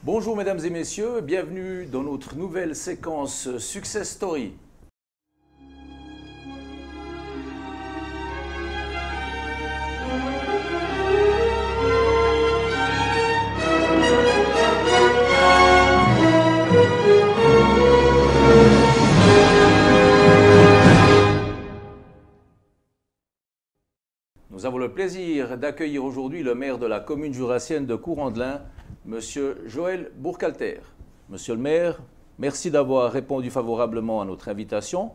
Bonjour mesdames et messieurs, bienvenue dans notre nouvelle séquence Success Story. Nous avons le plaisir d'accueillir aujourd'hui le maire de la commune jurassienne de Courandlin, Monsieur Joël Bourcalter. Monsieur le maire, merci d'avoir répondu favorablement à notre invitation.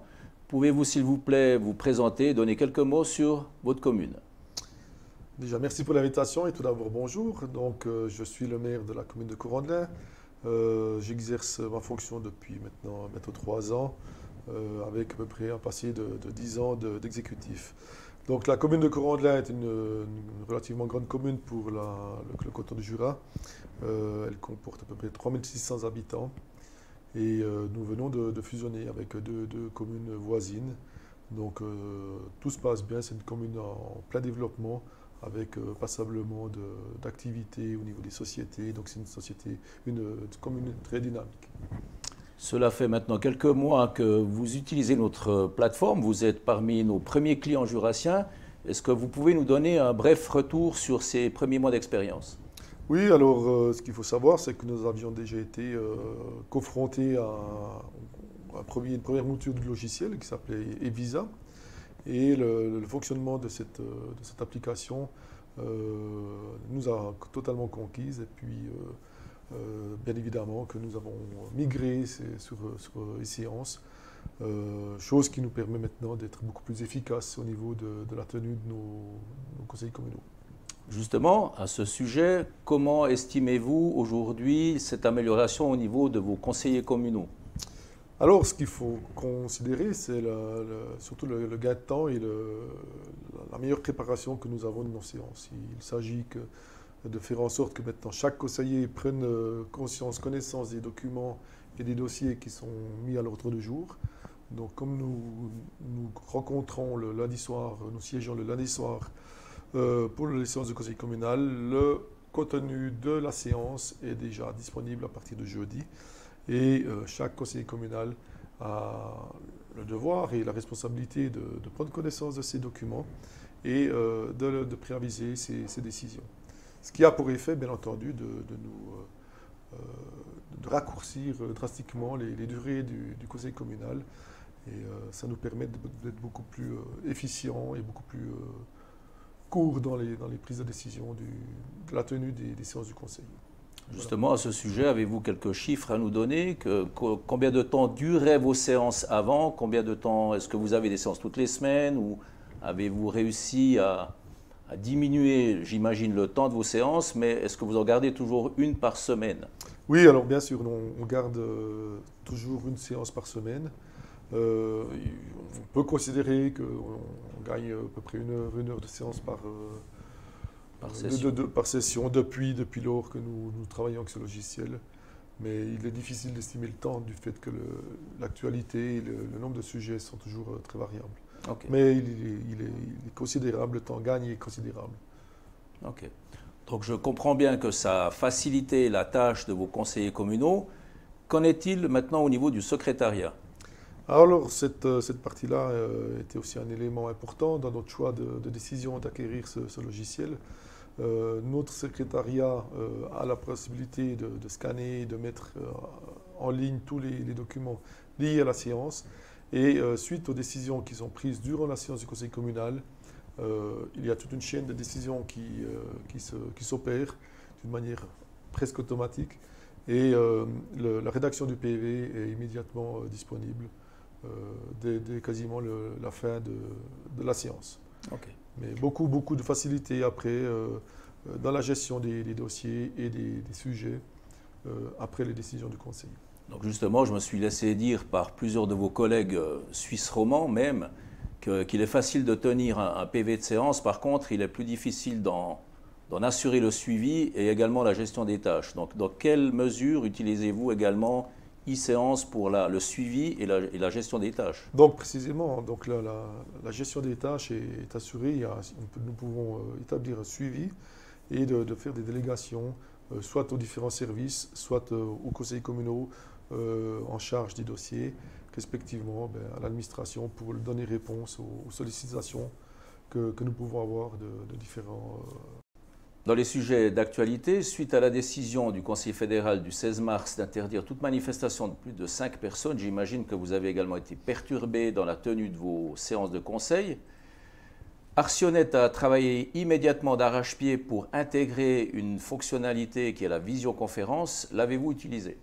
Pouvez-vous, s'il vous plaît, vous présenter et donner quelques mots sur votre commune? Déjà, merci pour l'invitation et tout d'abord, bonjour. Donc, je suis le maire de la commune de Courandlin. J'exerce ma fonction depuis maintenant bientôt 3 ans, avec à peu près un passé de 10 ans d'exécutif. Donc, la commune de Courandlin est une relativement grande commune pour le canton du Jura. Elle comporte à peu près 3600 habitants et nous venons de fusionner avec deux communes voisines. Donc, tout se passe bien. C'est une commune en plein développement avec passablement d'activités au niveau des sociétés. Donc, c'est une commune très dynamique. Cela fait maintenant quelques mois que vous utilisez notre plateforme. Vous êtes parmi nos premiers clients jurassiens. Est-ce que vous pouvez nous donner un bref retour sur ces premiers mois d'expérience? Oui, alors ce qu'il faut savoir, c'est que nous avions déjà été confrontés à une première mouture du logiciel qui s'appelait eVisa. Et le fonctionnement de cette application nous a totalement conquise. Et puis, bien évidemment, que nous avons migré sur e-séance, chose qui nous permet maintenant d'être beaucoup plus efficaces au niveau de la tenue de nos conseils communaux. Justement, à ce sujet, comment estimez-vous aujourd'hui cette amélioration au niveau de vos conseillers communaux? Alors, ce qu'il faut considérer, c'est surtout le gain de temps et la meilleure préparation que nous avons de nos séances. Il s'agit de faire en sorte que maintenant chaque conseiller prenne connaissance des documents et des dossiers qui sont mis à l'ordre du jour. Donc, comme nous rencontrons le lundi soir, nous siégeons le lundi soir pour les séances de conseil communal, le contenu de la séance est déjà disponible à partir de jeudi. Et chaque conseiller communal a le devoir et la responsabilité de prendre connaissance de ces documents et de préaviser ses décisions. Ce qui a pour effet, bien entendu, de raccourcir drastiquement les durées du conseil communal. Et ça nous permet d'être beaucoup plus efficients et beaucoup plus courts dans les prises de décision de la tenue des séances du conseil. Justement, à ce sujet, avez-vous quelques chiffres à nous donner? Combien de temps duraient vos séances avant? Combien de temps est-ce que vous avez des séances toutes les semaines? Ou avez-vous réussi à diminuer, j'imagine, le temps de vos séances? Mais est-ce que vous en gardez toujours une par semaine? Oui, alors bien sûr, on garde toujours une séance par semaine. On peut considérer qu'on gagne à peu près une heure de séance par session depuis lors que nous travaillons avec ce logiciel. Mais il est difficile d'estimer le temps du fait que l'actualité et le nombre de sujets sont toujours très variables. Okay. Mais il est considérable, le temps gagné est considérable. Ok. Donc je comprends bien que ça a facilité la tâche de vos conseillers communaux. Qu'en est-il maintenant au niveau du secrétariat? Alors cette partie-là était aussi un élément important dans notre choix de décision d'acquérir ce logiciel. Notre secrétariat a la possibilité de scanner et de mettre en ligne tous les documents liés à la séance. Et suite aux décisions qui sont prises durant la séance du conseil communal, il y a toute une chaîne de décisions qui s'opère d'une manière presque automatique. Et la rédaction du PV est immédiatement disponible dès quasiment la fin de la séance. Okay. Mais beaucoup de facilité après dans la gestion des dossiers et des sujets après les décisions du conseil. Donc justement, je me suis laissé dire par plusieurs de vos collègues suisses romans même qu'il est facile de tenir un PV de séance. Par contre, il est plus difficile d'en assurer le suivi et également la gestion des tâches. Donc dans quelle mesure utilisez-vous également e-séance pour le suivi et la gestion des tâches? Donc précisément, donc la gestion des tâches est assurée. Nous pouvons établir un suivi et de faire des délégations soit aux différents services, soit aux conseils communaux en charge des dossiers, respectivement à l'administration pour donner réponse aux sollicitations que nous pouvons avoir de différents... Dans les sujets d'actualité, suite à la décision du Conseil fédéral du 16 mars d'interdire toute manifestation de plus de 5 personnes, j'imagine que vous avez également été perturbé dans la tenue de vos séances de conseil. Arcionet a travaillé immédiatement d'arrache-pied pour intégrer une fonctionnalité qui est la visioconférence. L'avez-vous utilisée?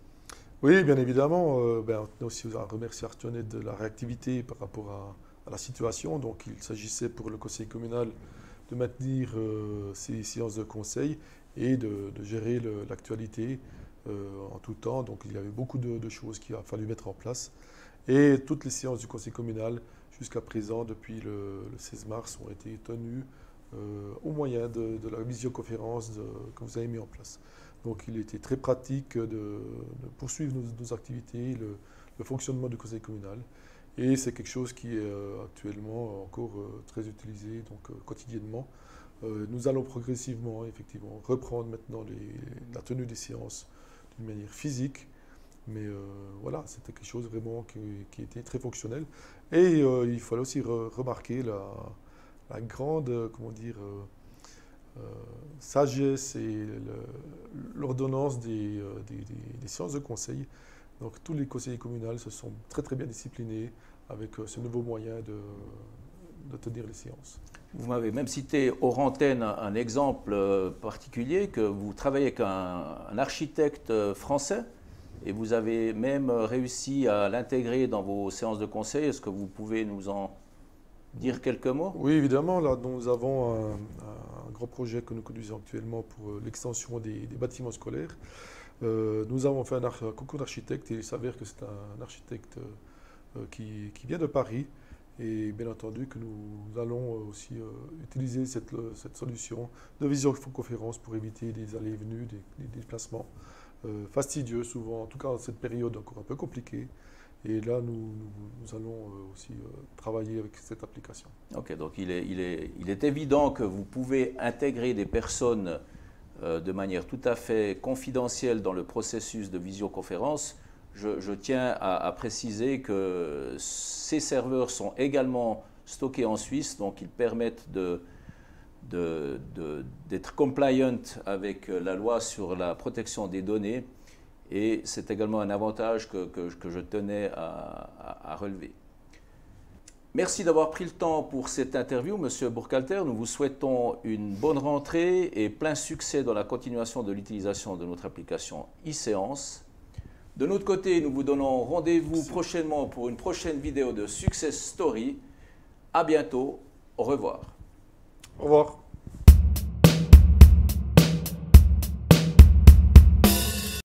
Oui, bien évidemment. On tenait aussi à remercier Arcionet de la réactivité par rapport à la situation. Donc, il s'agissait pour le conseil communal de maintenir ces séances de conseil et de gérer l'actualité en tout temps. Donc il y avait beaucoup de choses qu'il a fallu mettre en place. Et toutes les séances du conseil communal jusqu'à présent, depuis le 16 mars, ont été tenues au moyen de la visioconférence que vous avez mis en place. Donc il était très pratique de poursuivre nos activités, le fonctionnement du conseil communal. Et c'est quelque chose qui est actuellement encore très utilisé quotidiennement. Nous allons progressivement, effectivement, reprendre maintenant la tenue des séances d'une manière physique. Mais voilà, c'était quelque chose vraiment qui était très fonctionnel. Et il fallait aussi remarquer la grande, comment dire, sagesse et l'ordonnance des séances de conseil. Donc tous les conseillers communaux se sont très très bien disciplinés avec ce nouveau moyen de tenir les séances. Vous m'avez même cité hors antenne un exemple particulier, que vous travaillez avec un architecte français et vous avez même réussi à l'intégrer dans vos séances de conseil. Est-ce que vous pouvez nous en dire quelques mots? Oui, évidemment. Là, nous avons un grand projet que nous conduisons actuellement pour l'extension des bâtiments scolaires. Nous avons fait un concours d'architectes et il s'avère que c'est un architecte qui vient de Paris. Et bien entendu que nous allons aussi utiliser cette solution de visioconférence pour éviter des allées et venues, des déplacements fastidieux souvent, en tout cas dans cette période encore un peu compliquée. Et là, nous allons aussi travailler avec cette application. Ok, donc il est évident que vous pouvez intégrer des personnes de manière tout à fait confidentielle dans le processus de visioconférence. Je tiens à préciser que ces serveurs sont également stockés en Suisse, donc ils permettent d'être compliant avec la loi sur la protection des données. Et c'est également un avantage que je tenais à relever. Merci d'avoir pris le temps pour cette interview, Monsieur Burkhalter. Nous vous souhaitons une bonne rentrée et plein succès dans la continuation de l'utilisation de notre application e-séance. De notre côté, nous vous donnons rendez-vous prochainement pour une prochaine vidéo de Success Story. À bientôt. Au revoir. Au revoir.